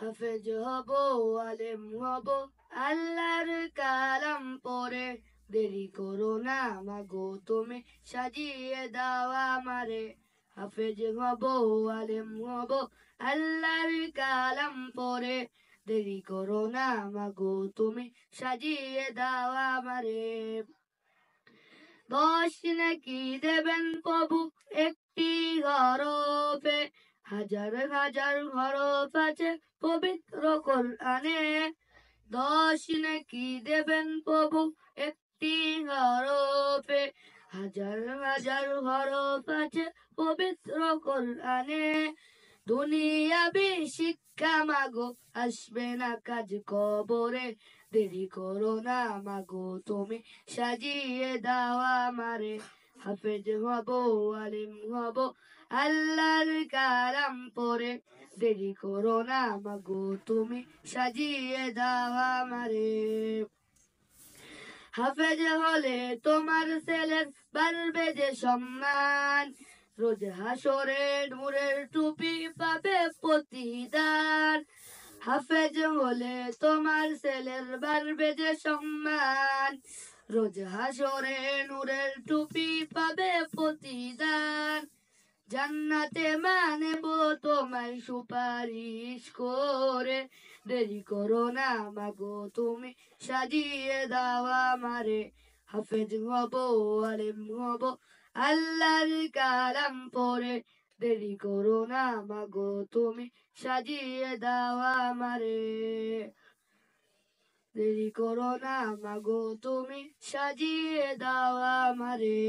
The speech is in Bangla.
হাফেজ হব, আলেম হব, আল্লাহর কালাম পড়ে। দেরি করো না মাগো তুমি, সাজিয়ে দাও আমারে। হাফেজ হব, আলেম হব, আল্লাহর কালাম পড়ে। দেরি করো না মাগো তুমি, সাজিয়ে দাও আমারে। 10 নাকি দেবেন প্রভু একটি হরফে, হাজার হাজার হরফ আছে পবিত্র কোরআনে। 10 নাকি দেবেন প্রভু একটি হরফে, হাজার হাজার হরফ আছে পবিত্র কোরআনে। দুনিয়াবি শিক্ষা মাগো আসবে না কাজ কবরে। দেরি করো না মাগো তুমি, সাজিয়ে দাও আমারে। হাফেজ হব, আলিম হব, আল্লাহর কালাম পড়ে। দেরি করো না মাগো তুমি, সাজিয়ে দাও আমারে। হাফেজ হলে তোমার ছেলের বাড়বে যে সম্মান, রোজ হাসরে নূরের টুপি পাবে প্রতিদান। হাফেজ হলে তোমার ছেলের বাড়বে যে সম্মান, রোজ হাসরে নূরের টুপি পাবে প্রতিদান। জান্নাতে মানেব তোমায় সুপারিশ করে। দেরি করো না মাগো তুমি, সাজিয়ে দাও আমারে। হাফেজ হব, আলেম হব, আল্লাহর কালাম পড়ে। দেরি করো না মাগো তুমি, সাজিয়ে দাও আমারে। দেরি করো না মাগো তুমি, সাজিয়ে দাও আমারে।